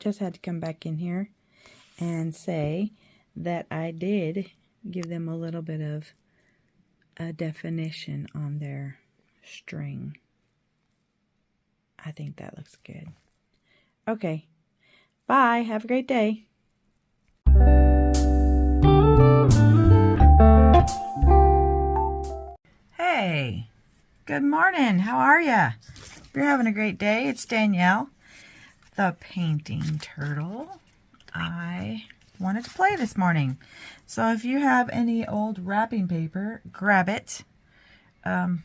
just had to come back in here and say that I did give them a little bit of a definition on their string. I think that looks good. Okay, bye. Have a great day. Hey, good morning. How are ya? You're having a great day. It's Danielle, the painting turtle. I wanted to play this morning. So if you have any old wrapping paper, grab it. And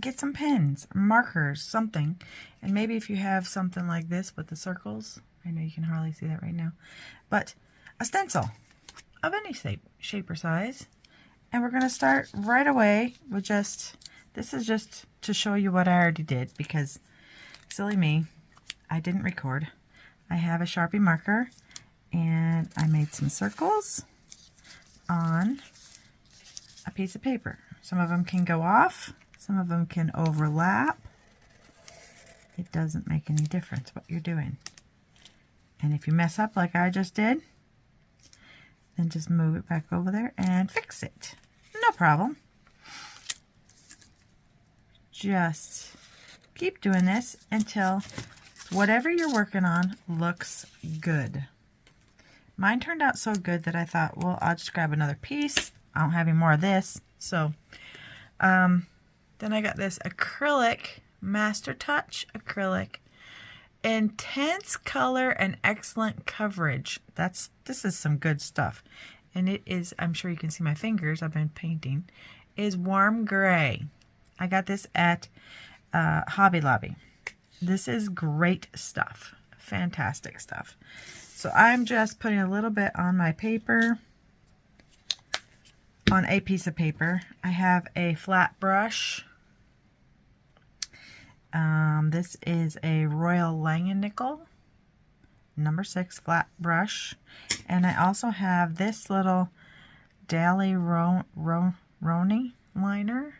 get some pens, markers, something. And maybe if you have something like this with the circles, I know you can hardly see that right now, but a stencil of any shape or size. And we're going to start right away with this is just to show you what I already did, because silly me, I didn't record. I have a Sharpie marker and I made some circles on a piece of paper. Some of them can go off. Some of them can overlap. It doesn't make any difference what you're doing. And if you mess up like I just did, then just move it back over there and fix it. No problem. Just keep doing this until whatever you're working on looks good. Mine turned out so good that I thought, well, I'll just grab another piece. I don't have any more of this. So, then I got this acrylic, Master Touch acrylic, intense color and excellent coverage. This is some good stuff. And it is, I'm sure you can see my fingers, I've been painting, is warm gray. I got this at Hobby Lobby. This is great stuff. Fantastic stuff. So I'm just putting a little bit on my paper, on a piece of paper. I have a flat brush. This is a Royal Langen number 6 flat brush. And I also have this little Daly Roni liner.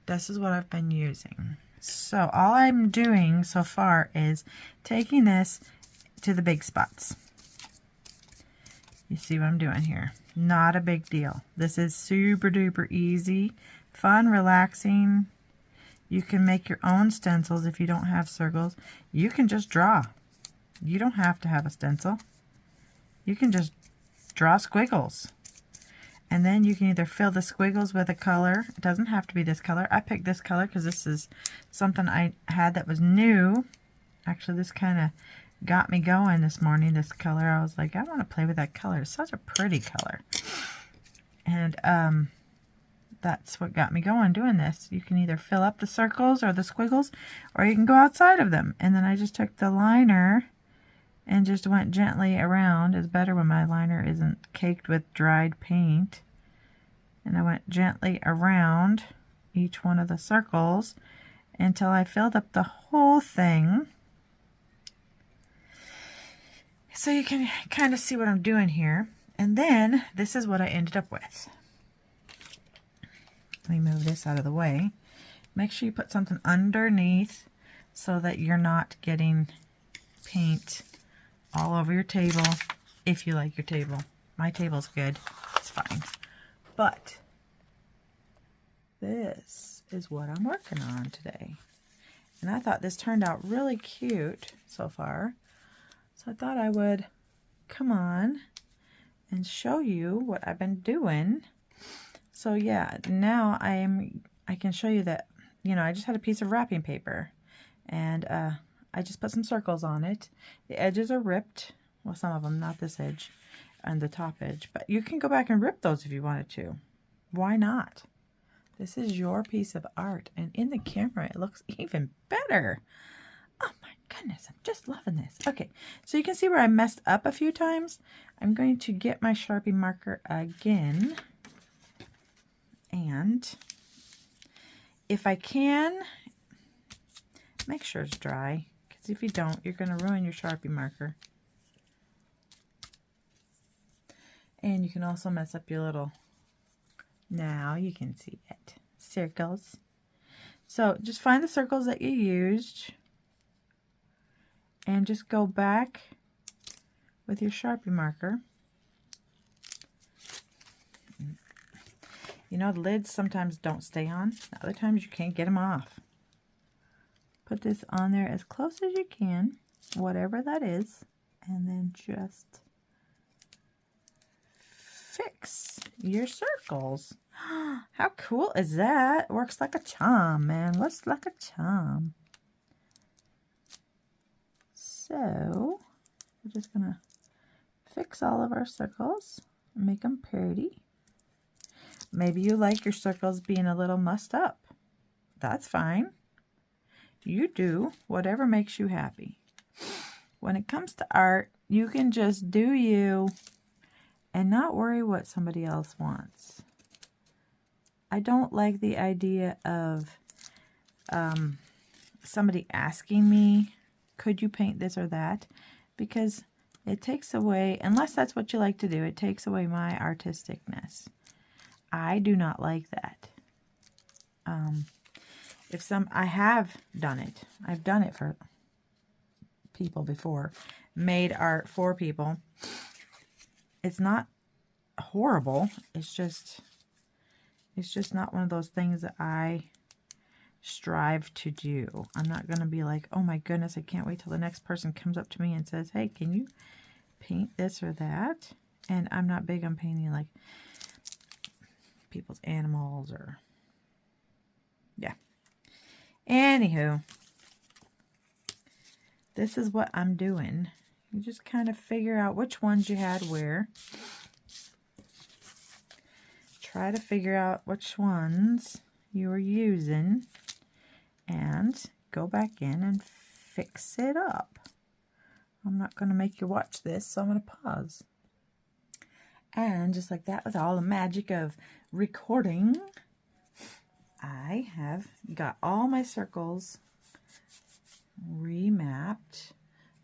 This is what I've been using. So all I'm doing so far is taking this to the big spots. You see what I'm doing here? Not a big deal. This is super duper easy, fun, relaxing. You can make your own stencils if you don't have circles. You can just draw. You don't have to have a stencil. You can just draw squiggles. And then you can either fill the squiggles with a color. It doesn't have to be this color. I picked this color because this is something I had that was new. Actually, this kind of got me going this morning, this color. I was like, I want to play with that color. It's such a pretty color. And that's what got me going doing this. You can either fill up the circles or the squiggles, or you can go outside of them. And then I just took the liner and just went gently around. It's better when my liner isn't caked with dried paint. And I went gently around each one of the circles until I filled up the whole thing. So you can kind of see what I'm doing here. And then this is what I ended up with. Let me move this out of the way. Make sure you put something underneath so that you're not getting paint all over your table, if you like your table. My table's good. It's fine. But this is what I'm working on today. And I thought this turned out really cute so far. So I thought I would come on and show you what I've been doing. So yeah, now I can show you that, I just had a piece of wrapping paper and I just put some circles on it. The edges are ripped. Well, some of them, not this edge and the top edge, but you can go back and rip those if you wanted to. Why not? This is your piece of art, and in the camera it looks even better. Oh my goodness, I'm just loving this. Okay, so you can see where I messed up a few times. I'm going to get my Sharpie marker again. And if I can, make sure it's dry, because if you don't, you're going to ruin your Sharpie marker. And you can also mess up your little, now you can see it, circles. So just find the circles that you used and just go back with your Sharpie marker. You know, the lids sometimes don't stay on. Other times you can't get them off. Put this on there as close as you can, whatever that is, and then just fix your circles. How cool is that? Works like a charm, man. Works like a charm. So, we're just going to fix all of our circles and make them pretty. Maybe you like your circles being a little mussed up. That's fine. You do whatever makes you happy. When it comes to art, you can just do you and not worry what somebody else wants. I don't like the idea of somebody asking me, could you paint this or that? Because it takes away, unless that's what you like to do, it takes away my artisticness. I do not like that. I have done it. I've done it for people before. Made art for people. It's not horrible. It's just not one of those things that I strive to do. I'm not going to be like, oh my goodness, I can't wait till the next person comes up to me and says, hey, can you paint this or that? And I'm not big on painting like people's animals or, yeah. Anywho, this is what I'm doing. You just kind of figure out which ones you had where. Try to figure out which ones you were using and go back in and fix it up. I'm not going to make you watch this, so I'm going to pause. And just like that, with all the magic of recording, I have got all my circles remapped.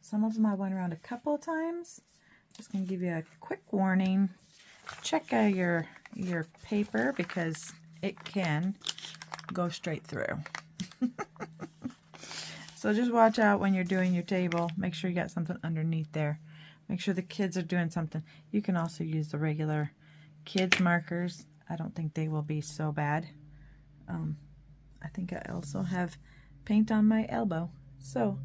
Some of them I went around a couple of times. Just going to give you a quick warning. Check out your paper because it can go straight through. So just watch out when you're doing your table. Make sure you got something underneath there. Make sure the kids are doing something. You can also use the regular kids markers. I don't think they will be so bad. I think I also have paint on my elbow. So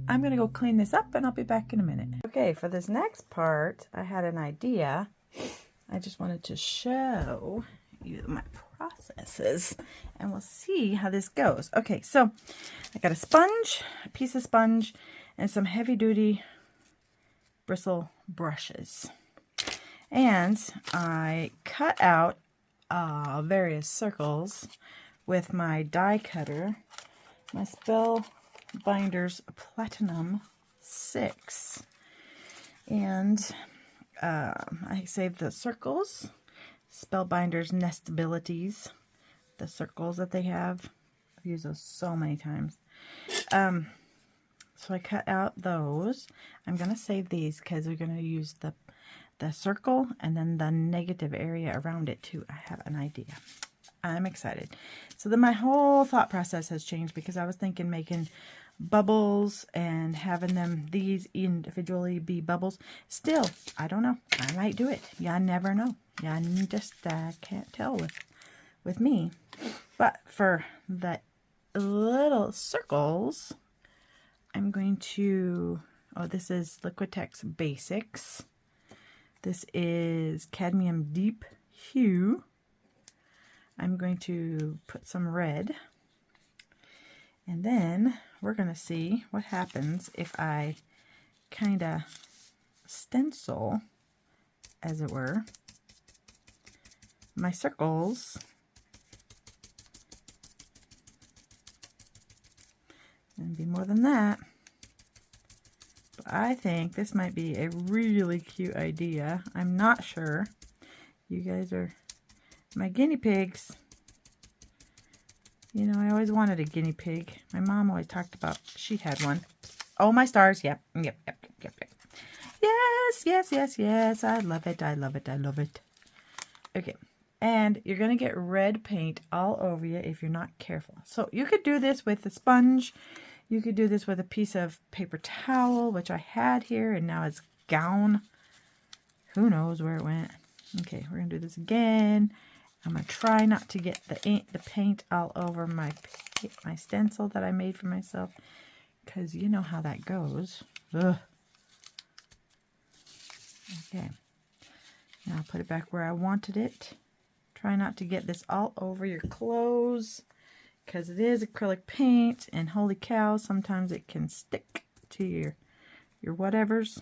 I'm going to go clean this up and I'll be back in a minute. Okay, for this next part, I had an idea. I just wanted to show you my processes and we'll see how this goes. Okay, so I got a sponge, a piece of sponge, and some heavy-duty bristle brushes. And I cut out various circles with my die cutter, my Spellbinders Platinum 6. And I saved the circles, Spellbinders Nestabilities, the circles that they have. I've used those so many times. So I cut out those. I'm going to save these because we're going to use the circle and then the negative area around it too. I have an idea. I'm excited. So then my whole thought process has changed because I was thinking making bubbles and having these individually be bubbles. Still, I don't know. I might do it. You never know. You just can't tell with me. But for the little circles, I'm going to, this is Liquitex Basics. This is Cadmium Deep Hue. I'm going to put some red. And then we're going to see what happens if I kind of stencil, as it were, my circles. And be more than that. But I think this might be a really cute idea. I'm not sure. You guys are my guinea pigs. You know, I always wanted a guinea pig. My mom always talked about she had one. Oh, my stars. Yep. Yes. I love it. Okay. And you're going to get red paint all over you if you're not careful. So you could do this with a sponge. You could do this with a piece of paper towel, which I had here, and now it's gone. Who knows where it went. Okay, we're going to do this again. I'm going to try not to get the paint all over my stencil that I made for myself, because you know how that goes. Ugh. Okay. Now I'll put it back where I wanted it. Try not to get this all over your clothes, because it is acrylic paint, and holy cow, sometimes it can stick to your whatevers.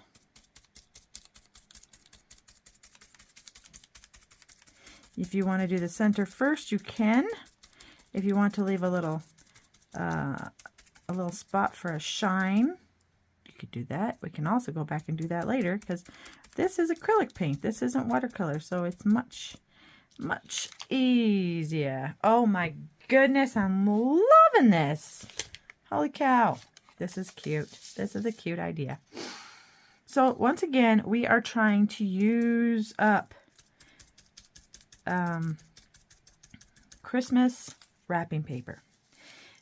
If you want to do the center first, you can. If you want to leave a little spot for a shine, you could do that. We can also go back and do that later, because this is acrylic paint. This isn't watercolor, so it's much, much easier. Oh my goodness, I'm loving this. Holy cow. This is cute. This is a cute idea. So once again, we are trying to use up Christmas wrapping paper.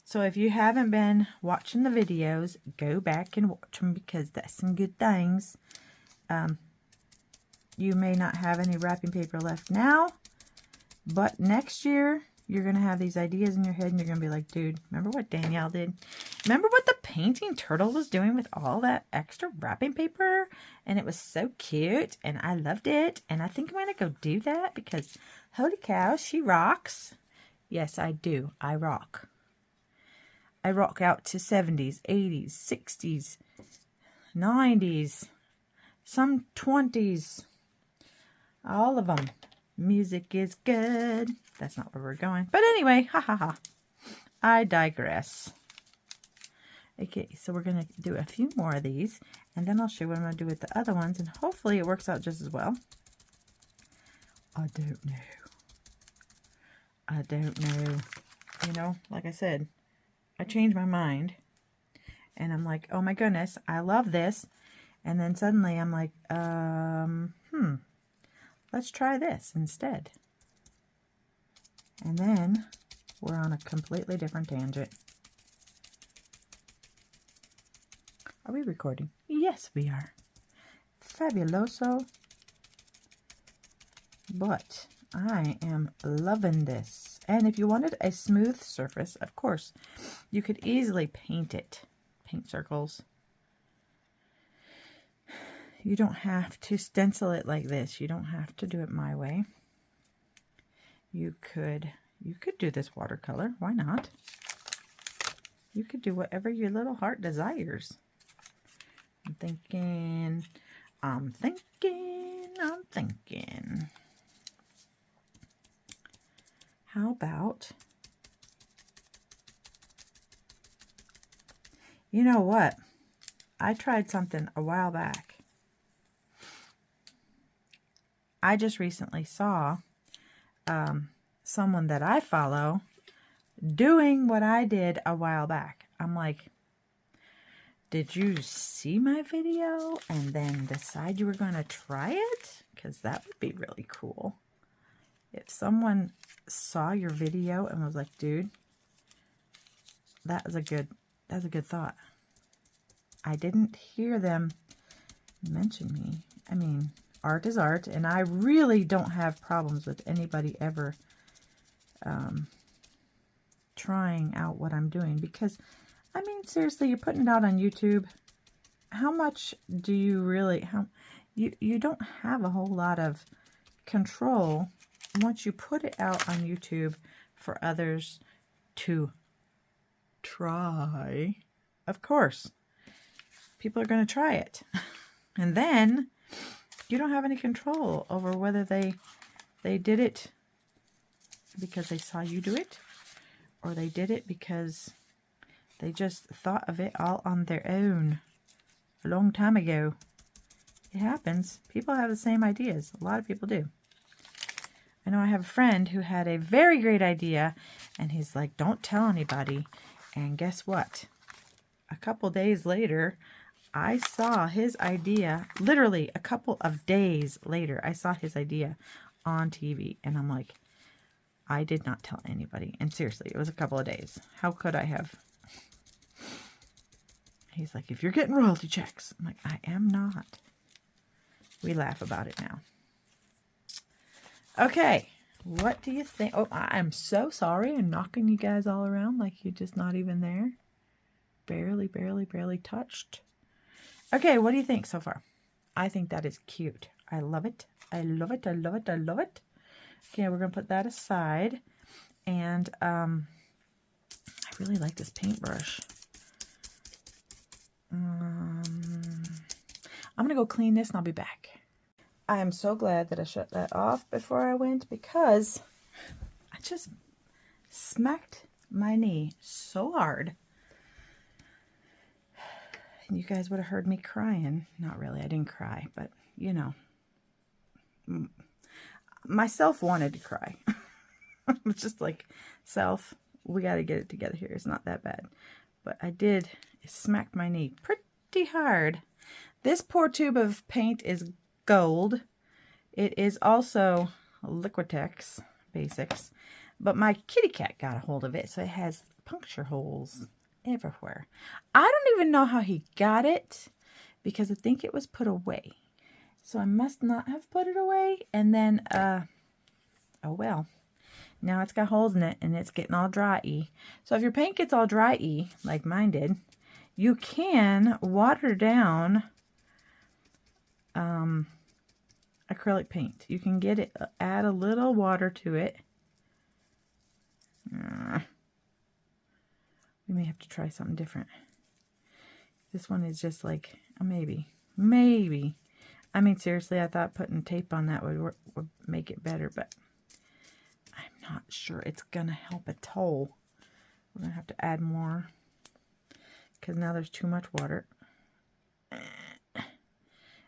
So if you haven't been watching the videos, go back and watch them, because that's some good things. You may not have any wrapping paper left now, but next year you're going to have these ideas in your head, and you're going to be like, dude, remember what Danielle did? Remember what the painting turtle was doing with all that extra wrapping paper? And it was so cute, and I loved it, and I think I'm going to go do that, because holy cow, she rocks. Yes, I do. I rock. I rock out to 70s, 80s, 60s, 90s, some 20s, all of them. Music is good. That's not where we're going. But anyway, ha ha ha. I digress. Okay, so we're going to do a few more of these, and then I'll show you what I'm going to do with the other ones, and hopefully it works out just as well. I don't know. I don't know. You know, like I said, I changed my mind, and I'm like, oh my goodness, I love this. And then suddenly I'm like, let's try this instead. And then we're on a completely different tangent. Are we recording? Yes, we are. Fabuloso. But I am loving this. And if you wanted a smooth surface, of course, you could easily paint it. Paint circles. You don't have to stencil it like this. You don't have to do it my way. You could do this watercolor. Why not? You could do whatever your little heart desires. I'm thinking. How about, you know what? I tried something a while back. I just recently saw someone that I follow doing what I did a while back. I'm like, did you see my video and then decide you were going to try it? Because that would be really cool. If someone saw your video and was like, dude, that's a good thought. I didn't hear them mention me. I mean, art is art, and I really don't have problems with anybody ever trying out what I'm doing, because I mean, seriously, you're putting it out on YouTube. How much do you really, you don't have a whole lot of control once you put it out on YouTube for others to try. Of course, people are going to try it. And then you don't have any control over whether they did it because they saw you do it, or they did it because they just thought of it all on their own a long time ago. It happens. People have the same ideas. A lot of people do. I know I have a friend who had a very great idea, and he's like, don't tell anybody. And guess what? A couple days later, I saw his idea, literally a couple of days later, I saw his idea on TV, and I'm like, I did not tell anybody. And seriously, it was a couple of days. How could I have? He's like, if you're getting royalty checks. I'm like, I am not. We laugh about it now. Okay. What do you think? Oh, I am so sorry. I'm knocking you guys all around like you're just not even there. Barely, barely, barely touched. Okay, what do you think so far? I think that is cute. I love it. I love it. I love it. I love it. Okay, we're going to put that aside. And I really like this paintbrush. I'm going to go clean this and I'll be back. I am so glad that I shut that off before I went because I just smacked my knee so hard. And you guys would have heard me crying. Not really, I didn't cry, but you know. Myself wanted to cry. It's just like, self, we got to get it together here. It's not that bad. But I did smack my knee pretty hard. This poor tube of paint is gold. It is also Liquitex Basics. But my kitty cat got a hold of it, so it has puncture holes everywhere. I don't even know how he got it, because I think it was put away. So I must not have put it away. And then, oh well. Now it's got holes in it, and it's getting all dry-y. So if your paint gets all dry-y, like mine did, you can water down acrylic paint. You can get it, add a little water to it. We may have to try something different. This one is just like a maybe. Maybe. I mean, seriously, I thought putting tape on that would make it better, but I'm not sure it's going to help at all. We're going to have to add more because now there's too much water.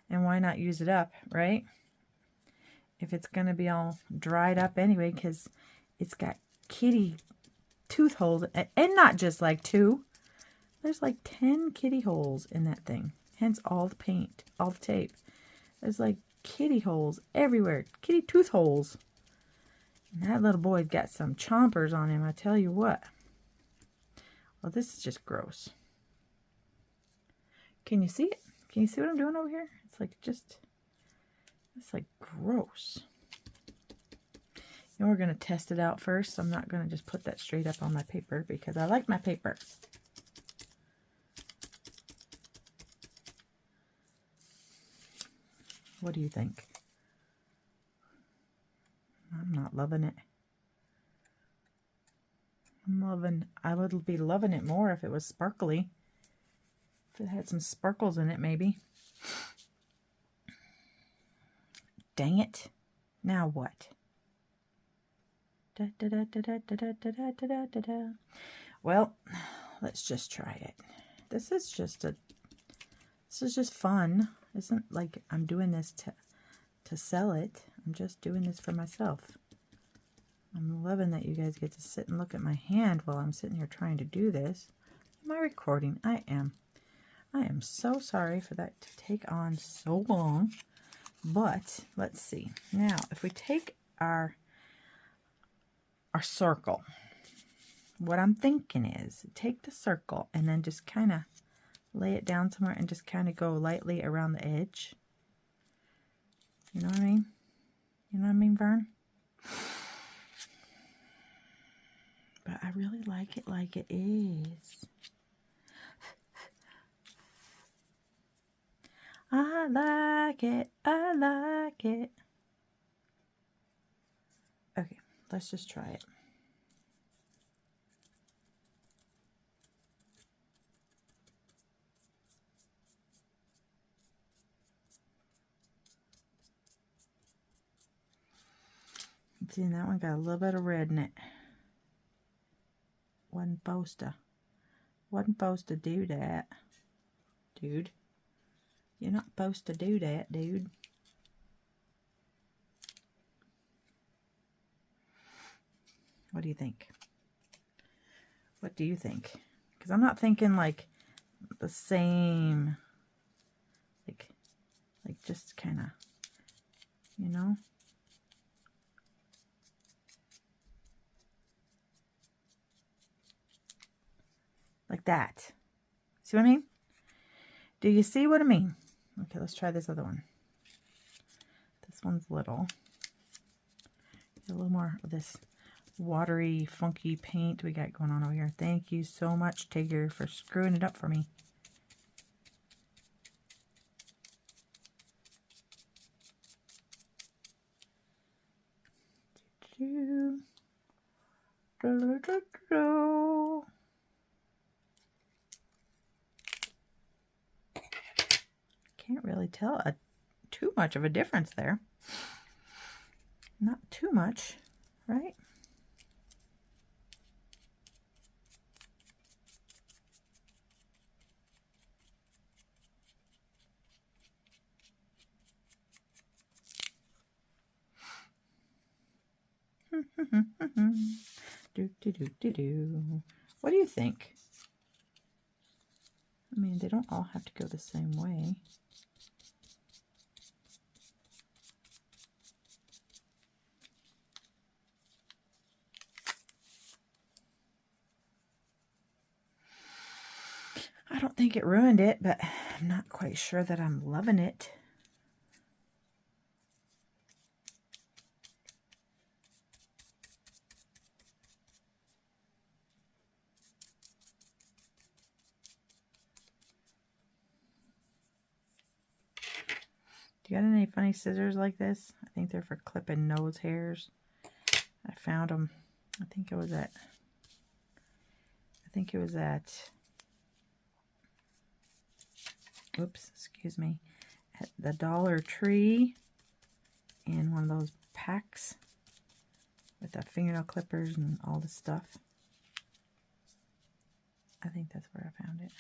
And why not use it up, right? If it's going to be all dried up anyway, because it's got kitty tooth holes, and not just like 2. There's like 10 kitty holes in that thing. Hence all the paint, all the tape. There's like kitty holes everywhere, kitty tooth holes. And that little boy's got some chompers on him, I tell you what. Well, this is just gross. Can you see it? Can you see what I'm doing over here? It's like just, it's like gross. And we're going to test it out first. I'm not going to just put that straight up on my paper because I like my paper. What do you think? I'm not loving it. I would be loving it more if it was sparkly. If it had some sparkles in it, maybe. Dang it. Now what? Da, da, da, da, da, da, da, da, da, da, da. Well, let's just try it. This is just fun. Isn't like I'm doing this to sell it. I'm just doing this for myself. I'm loving that you guys get to sit and look at my hand while I'm sitting here trying to do this. Am I recording? I am. I am so sorry for that to take on so long. But let's see. Now, if we take our circle, what I'm thinking is take the circle and then just kind of lay it down somewhere and just kind of go lightly around the edge. You know what I mean? You know what I mean, Vern? But I really like it is. I like it. I like it. Okay, let's just try it. See, that one got a little bit of red in it. Wasn't supposed to do that, dude. You're not supposed to do that, dude. What do you think? What do you think? Because I'm not thinking like the same, like just kind of, you know? Like that. See what I mean? Do you see what I mean? Okay, let's try this other one. This one's little. A little more of this watery, funky paint we got going on over here. Thank you so much, Tigger, for screwing it up for me. Can't really tell too much of a difference there. Not too much, right? What do you think? I mean, they don't all have to go the same way. I don't think it ruined it, but I'm not quite sure that I'm loving it. Do you got any funny scissors like this? I think they're for clipping nose hairs. I found them. I think it was at oops, excuse me, at the Dollar Tree, in one of those packs with the fingernail clippers and all the stuff. I think that's where I found it.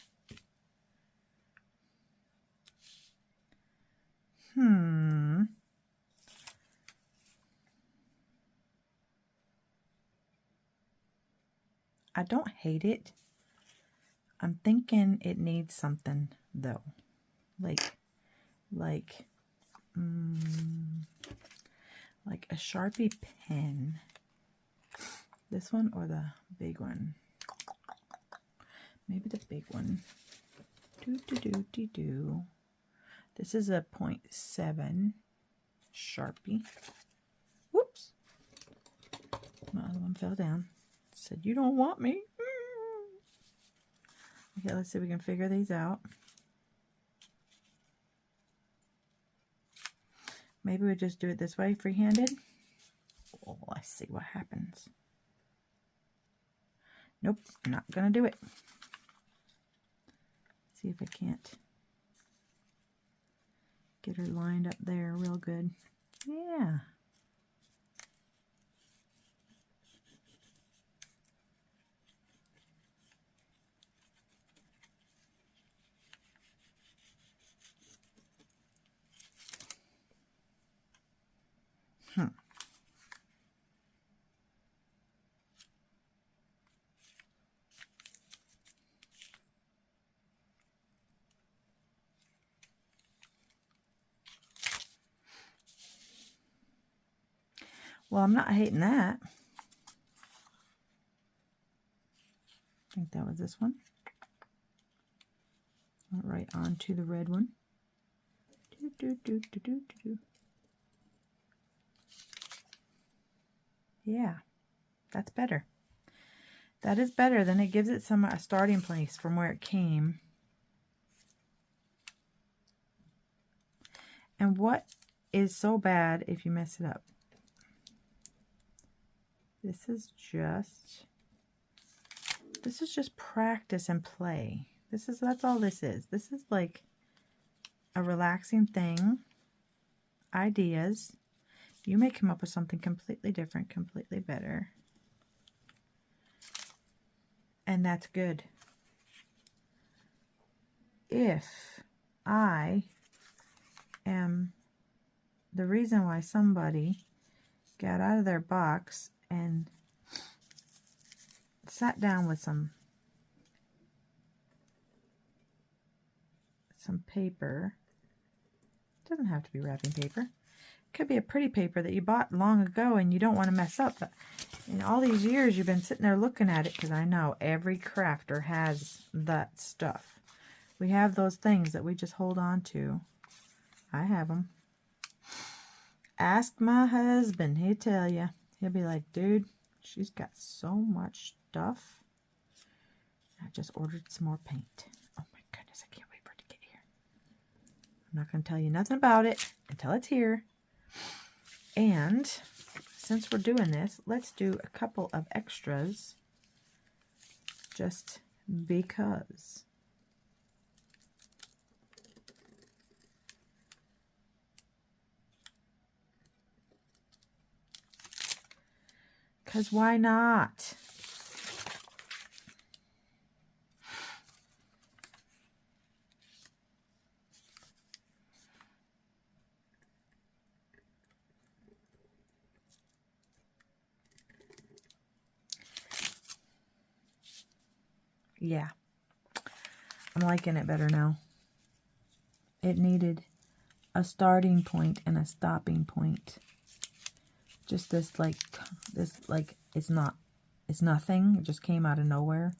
I don't hate it. I'm thinking it needs something though. Like a Sharpie pen. This one or the big one? Maybe the big one. This is a 0.7 Sharpie. Whoops. My other one fell down. Said, you don't want me. Okay, let's see if we can figure these out. Maybe we just do it this way, free-handed. Oh, let's see what happens. Nope, I'm not gonna do it. See if I can't get her lined up there real good. Yeah. Well, I'm not hating that. I think that was this one. Right onto the red one. Yeah, that's better. That is better. Then it gives it a starting place from where it came. And what is so bad if you mess it up? This is just practice and play. That's all this is. This is like a relaxing thing. Ideas. You may come up with something completely different, completely better. And that's good. If I am the reason why somebody got out of their box and sat down with some paper. It doesn't have to be wrapping paper. It could be a pretty paper that you bought long ago and you don't want to mess up. But in all these years you've been sitting there looking at it, because I know every crafter has that stuff. We have those things that we just hold on to. I have them. Ask my husband. He'll tell you. He'll be like, dude, she's got so much stuff. I just ordered some more paint. Oh my goodness, I can't wait for it to get here. I'm not going to tell you nothing about it until it's here. And since we're doing this, let's do a couple of extras just because. Because why not? Yeah, I'm liking it better now. It needed a starting point and a stopping point. Just this it's nothing. It just came out of nowhere.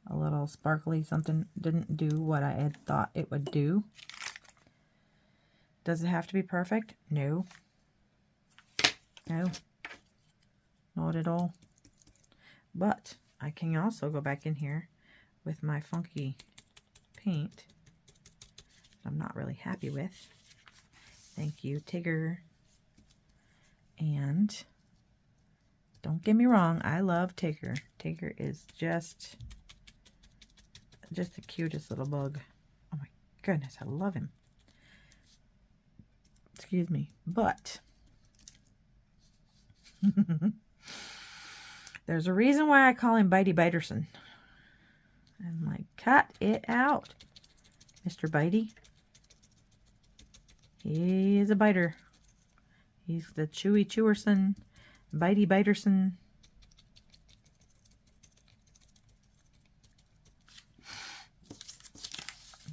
A little sparkly something didn't do what I had thought it would do. Does it have to be perfect? No. No. Not at all. But I can also go back in here with my funky paint I'm not really happy with. Thank you, Tigger. And don't get me wrong, I love Tigger. Tigger is just the cutest little bug. Oh my goodness, I love him. Excuse me, but there's a reason why I call him Bitey Biterson. I'm like, cut it out, Mr. Bitey. He is a biter. He's the chewy chewerson, Bitey Biterson.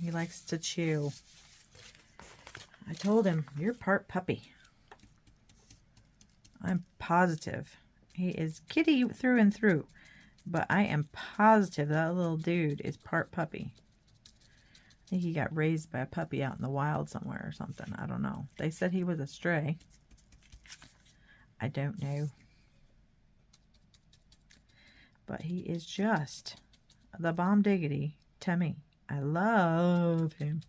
He likes to chew. I told him, you're part puppy. I'm positive. He is kitty through and through. But I am positive that little dude is part puppy. I think he got raised by a puppy out in the wild somewhere or something. I don't know. They said he was a stray. I don't know. But he is just the bomb diggity to me. I love him.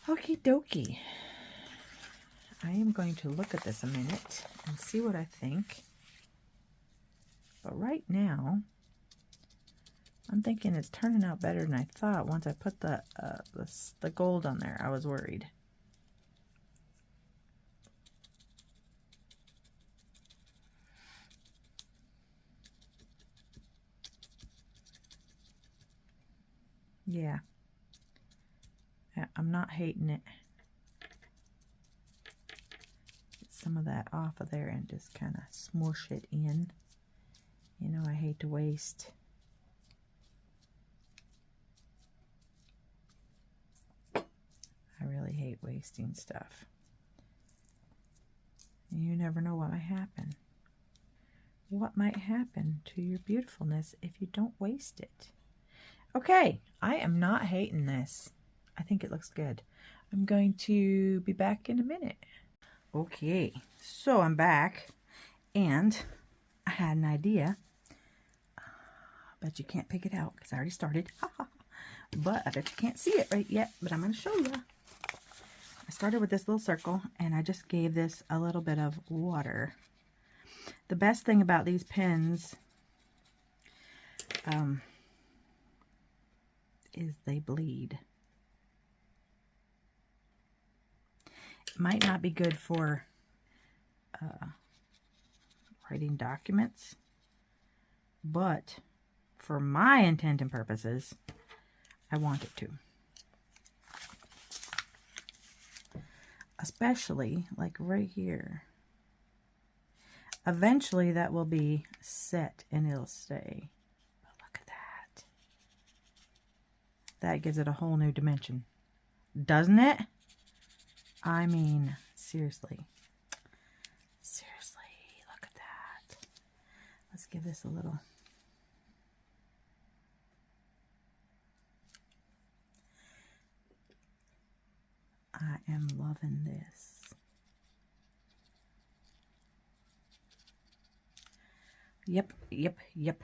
Okie dokie. I am going to look at this a minute and see what I think. But right now, I'm thinking it's turning out better than I thought. Once I put the gold on there, I was worried. Yeah. I'm not hating it. Get some of that off of there and just kind of smush it in. You know, I hate to waste. I really hate wasting stuff. You never know what might happen. What might happen to your beautifulness if you don't waste it? Okay, I am not hating this. I think it looks good. I'm going to be back in a minute. Okay, so I'm back and I had an idea. I bet you can't pick it out because I already started. But I bet you can't see it right yet, but I'm going to show you. I started with this little circle and I just gave this a little bit of water. The best thing about these pens is they bleed. It might not be good for writing documents, but for my intent and purposes, I want it to. Especially like right here. Eventually that will be set and it'll stay. But look at that. That gives it a whole new dimension. Doesn't it? I mean, seriously. Seriously, look at that. Let's Let's give this a little. I am loving this. Yep, yep, yep.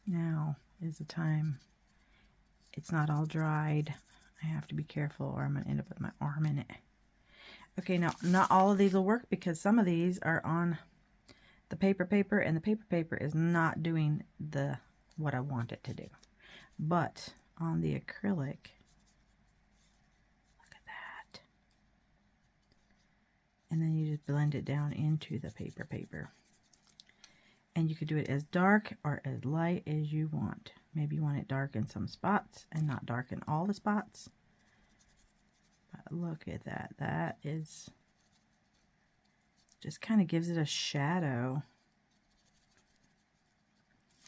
Now is the time. It's not all dried. I have to be careful or I'm going to end up with my arm in it. Okay, now not all of these will work because some of these are on the paper and the paper is not doing what I want it to do. But on the acrylic, look at that. And then you just blend it down into the paper. And you could do it as dark or as light as you want. Maybe you want it dark in some spots and not dark in all the spots. But look at that. That is just kind of gives it a shadow.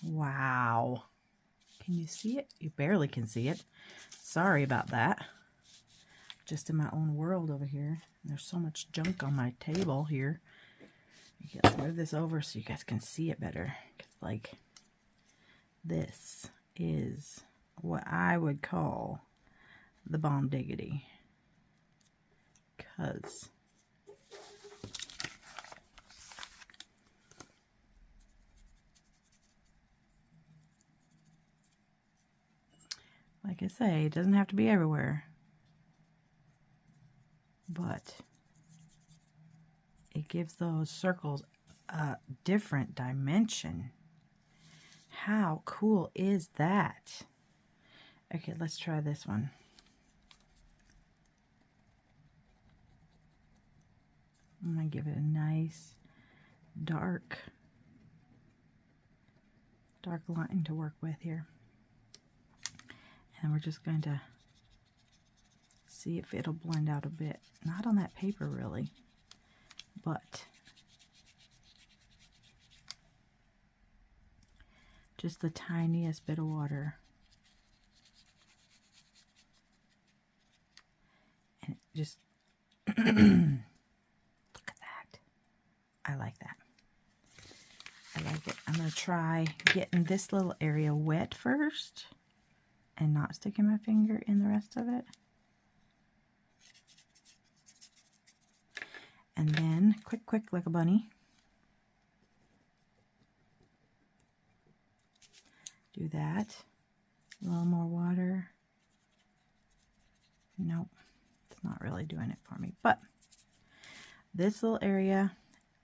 Wow. Can you see it? You barely can see it. Sorry about that. Just in my own world over here. There's so much junk on my table here. Let's move this over so you guys can see it better. 'Cause like, this is what I would call the bomb diggity. 'Cause like I say, it doesn't have to be everywhere. But it gives those circles a different dimension. How cool is that? Okay, let's try this one. I'm going to give it a nice dark line to work with here. And we're just going to see if it'll blend out a bit. Not on that paper really, but just the tiniest bit of water. And it just look at that. I like that. I like it. I'm going to try getting this little area wet first and not sticking my finger in the rest of it. And then quick like a bunny. Do that. A little more water. Nope, it's not really doing it for me. But this little area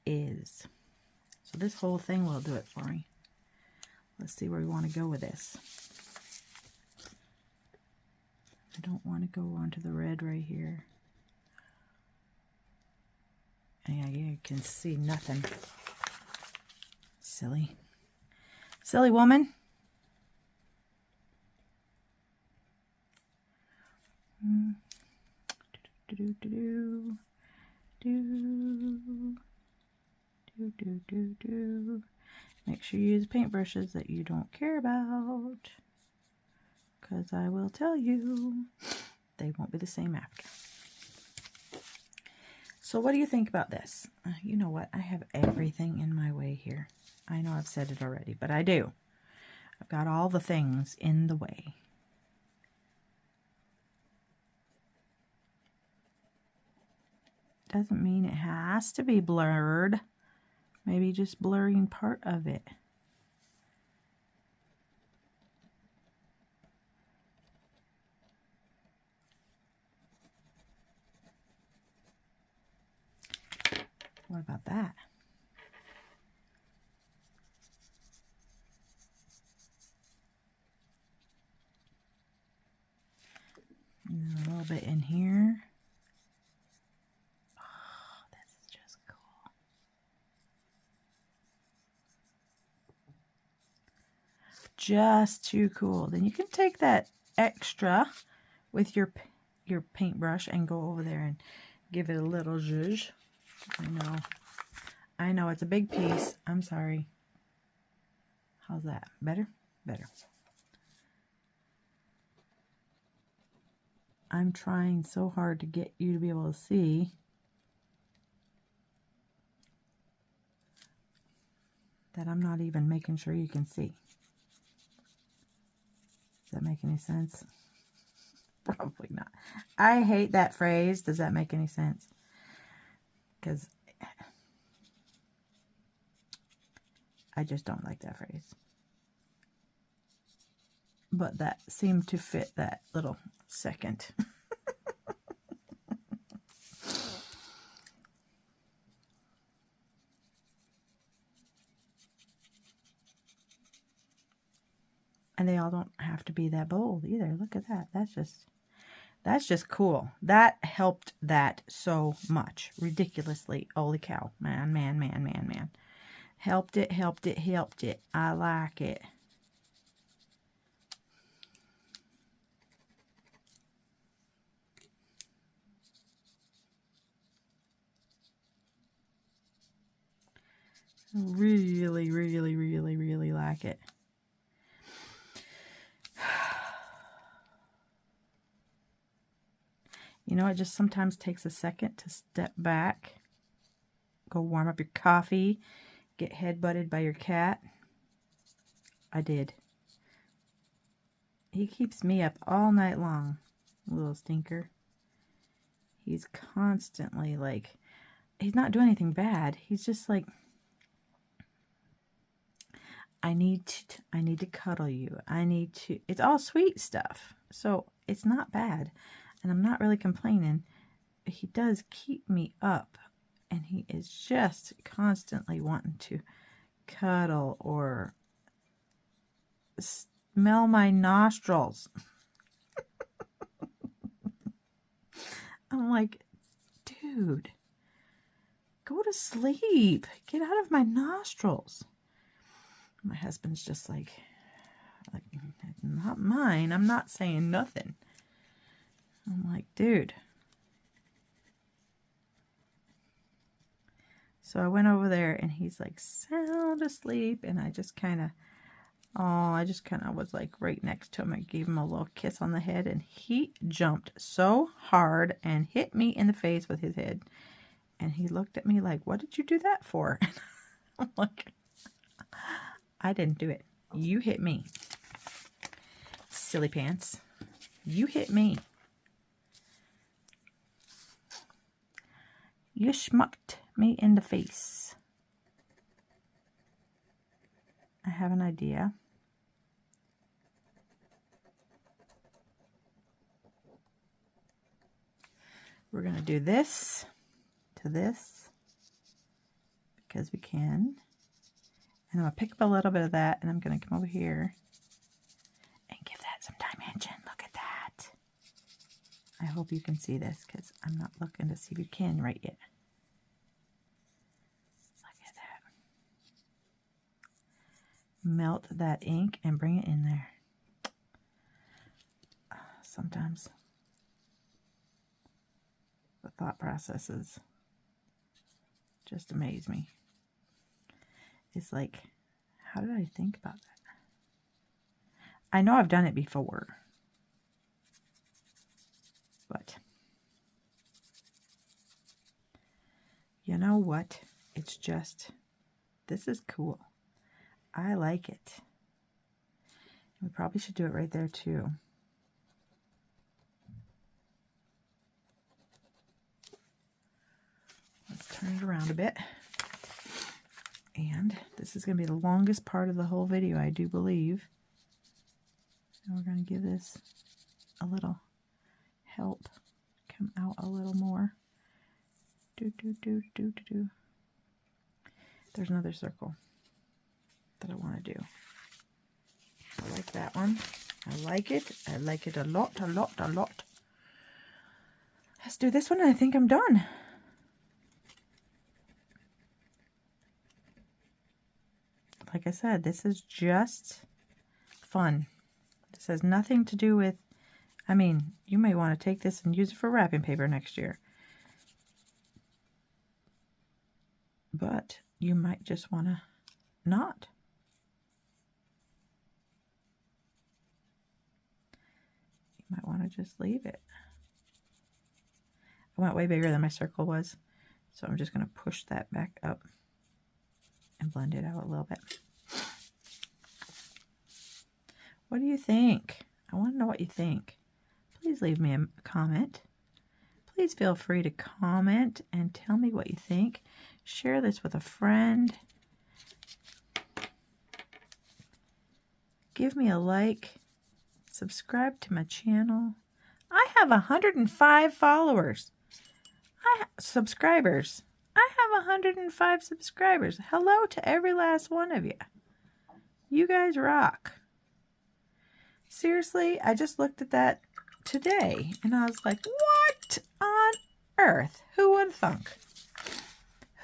is. So this whole thing will do it for me. Let's see where we want to go with this. I don't want to go onto the red right here. Yeah, you can see nothing. Silly woman. Make sure you use paintbrushes that you don't care about, because I will tell you they won't be the same after. So what do you think about this? You know what? I have everything in my way here. I know I've said it already, but I do. I've got all the things in the way. Doesn't mean it has to be blurred. Maybe just blurring part of it. What about that? And a little bit in here. Oh, this is just cool. Just too cool. Then you can take that extra with your paintbrush and go over there and give it a little zhuzh. I know it's a big piece. I'm sorry. How's that? Better? Better. I'm trying so hard to get you to be able to see. that I'm not even making sure you can see. Does that make any sense? Probably not. I hate that phrase. Does that make any sense? Because I just don't like that phrase. But that seemed to fit that little second. And they all don't have to be that bold either. Look at that. That's just cool. That helped that so much. Ridiculously. Holy cow. Man, man, man, man, man. Helped it, helped it, helped it. I like it. Really, really, really, really like it. You know, it just sometimes takes a second to step back, go warm up your coffee, get head-butted by your cat. I did. He keeps me up all night long, little stinker. He's constantly like, he's not doing anything bad. He's just like, I need to cuddle you. It's all sweet stuff. So it's not bad. And I'm not really complaining. He does keep me up. And he is just constantly wanting to cuddle or smell my nostrils. I'm like, dude, go to sleep. Get out of my nostrils. My husband's just like, not mine. I'm not saying nothing. I'm like, dude. So I went over there and he's like sound asleep, and I just kind of was like right next to him. I gave him a little kiss on the head, and he jumped so hard and hit me in the face with his head. And he looked at me like, what did you do that for? And I'm like, I didn't do it. You hit me. Silly pants. You hit me. You schmucked me in the face. I have an idea. We're going to do this to this because we can. And I'm going to pick up a little bit of that, and I'm going to come over here and give that some dimension. Look at that. I hope you can see this because I'm not looking to see if you can right yet. Look at that. Melt that ink and bring it in there. Sometimes the thought processes just amaze me. It's like, how did I think about that? I know I've done it before, but you know what? It's just, this is cool. I like it. We probably should do it right there too. Let's turn it around a bit. And this is going to be the longest part of the whole video, I do believe. And we're going to give this a little help come out a little more. There's another circle that I want to do. I like that one. I like it. I like it a lot, a lot, a lot. Let's do this one, and I think I'm done. Like I said, this is just fun. This has nothing to do with, I mean, you may want to take this and use it for wrapping paper next year. But you might just want to not. You might want to just leave it. I went way bigger than my circle was, so I'm just going to push that back up and blend it out a little bit. What do you think? I want to know what you think. Please leave me a comment. Please feel free to comment and tell me what you think. Share this with a friend. Give me a like. Subscribe to my channel. I have 105 followers. Subscribers. I have 105 subscribers. Hello to every last one of you. You guys rock. Seriously, I just looked at that today and I was like, what on earth? Who would have thunk?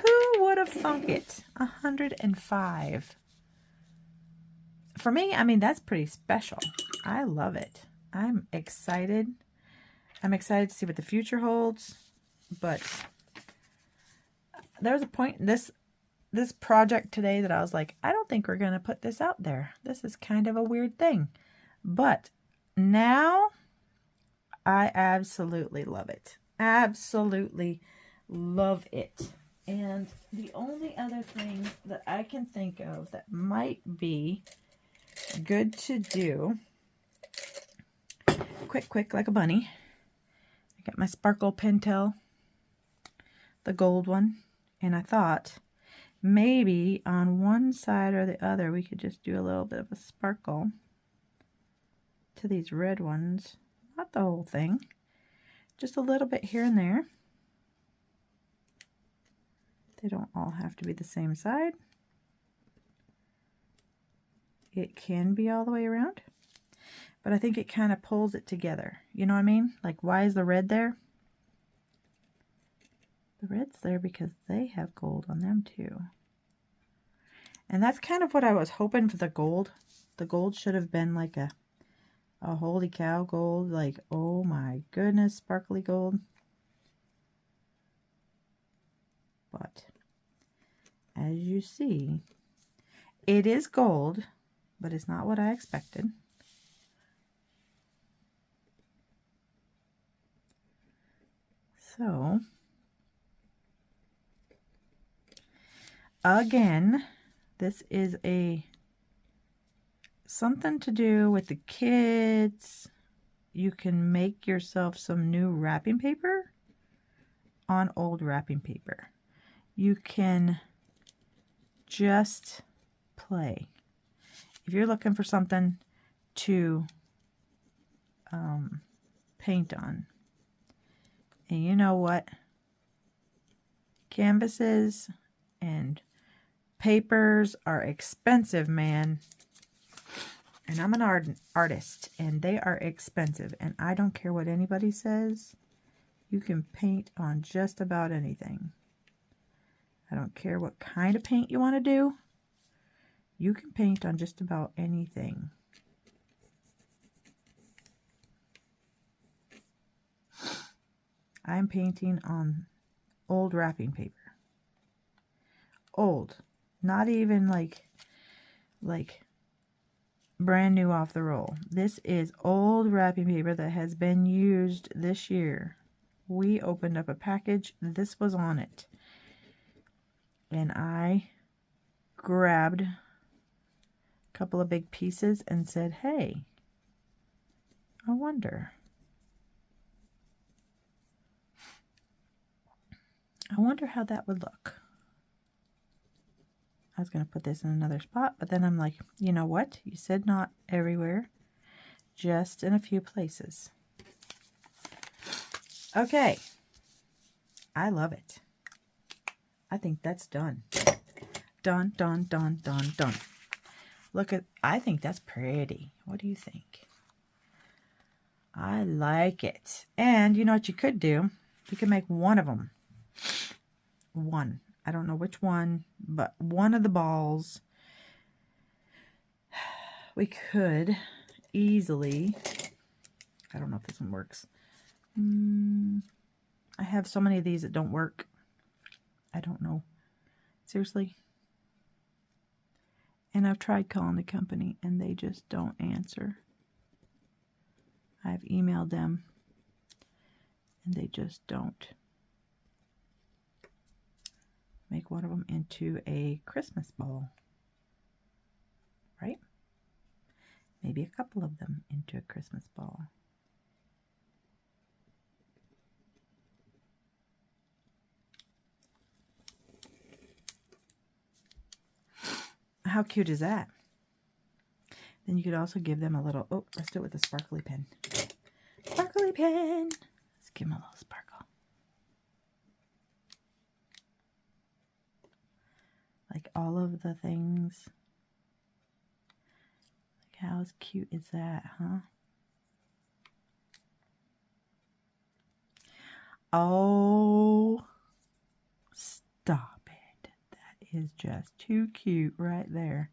Who would have thunk it? 105. For me, I mean, that's pretty special. I love it. I'm excited. I'm excited to see what the future holds. But there was a point in this project today that I was like, I don't think we're going to put this out there. This is kind of a weird thing. But now I absolutely love it. Absolutely love it. And the only other thing that I can think of that might be good to do, quick like a bunny. I got my sparkle Pentel, the gold one, and I thought maybe on one side or the other we could just do a little bit of a sparkle to these red ones. Not the whole thing, just a little bit here and there. They don't all have to be the same side. It can be all the way around, but I think it kind of pulls it together. You know what I mean? Like, why is the red there? The red's there because they have gold on them too. And that's kind of what I was hoping for the gold. The gold should have been like a holy cow gold. Like, oh my goodness, sparkly gold. But as you see, it is gold, but it's not what I expected. So, again, this is something to do with the kids. You can make yourself some new wrapping paper on old wrapping paper. You can just play. If you're looking for something to paint on, and you know what? Canvases and papers are expensive, man. And I'm an artist, and they are expensive. And I don't care what anybody says. You can paint on just about anything. I don't care what kind of paint you want to do. You can paint on just about anything. I'm painting on old wrapping paper. Old. Not even like brand new off the roll. This is old wrapping paper that has been used this year. We opened up a package. This was on it. And I grabbed a couple of big pieces and said, hey, I wonder how that would look. I was going to put this in another spot, but then I'm like, you know what? You said not everywhere, just in a few places. Okay. I love it. I think that's done. Done, done, done, done, done. Look at, I think that's pretty. What do you think? I like it. And you know what you could do? You could make one of them. One. I don't know which one, but one of the balls we could easily, I don't know if this one works. I have so many of these that don't work. I don't know. Seriously. And I've tried calling the company and they just don't answer. I've emailed them and they just don't. make one of them into a Christmas ball, right? Maybe a couple of them into a Christmas ball. How cute is that? Then you could also give them a little, oh, let's do it with a sparkly pen. Sparkly pen. Let's give them a little sparkle. Like all of the things. Like how cute is that, huh? Oh, stop it. That is just too cute right there.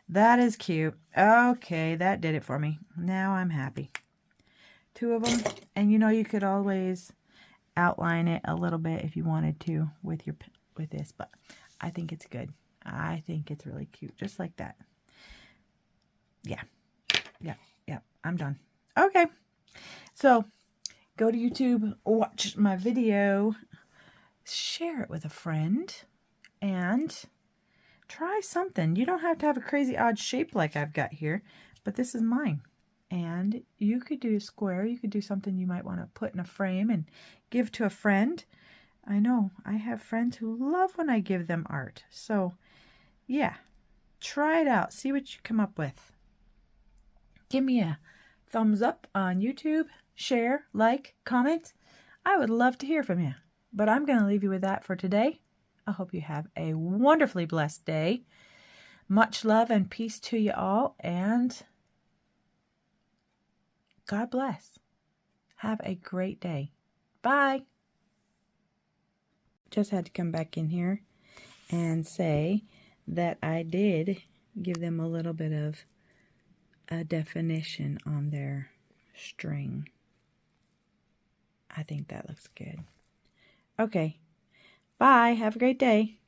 That is cute. Okay, that did it for me. Now I'm happy. 2 of them. And you know, you could always outline it a little bit if you wanted to with this, but I think it's good. I think it's really cute, just like that. Yeah. I'm done. Okay. So, go to YouTube, watch my video, share it with a friend, and try something. You don't have to have a crazy odd shape like I've got here, but this is mine. And you could do a square. You could do something you might want to put in a frame and give to a friend. I know I have friends who love when I give them art. So, yeah, try it out. See what you come up with. Give me a thumbs up on YouTube. Share, like, comment. I would love to hear from you. But I'm going to leave you with that for today. I hope you have a wonderfully blessed day. Much love and peace to you all, and God bless. Have a great day. Bye. Just had to come back in here and say that I did give them a little bit of a definition on their string. I think that looks good. Okay. Bye. Have a great day.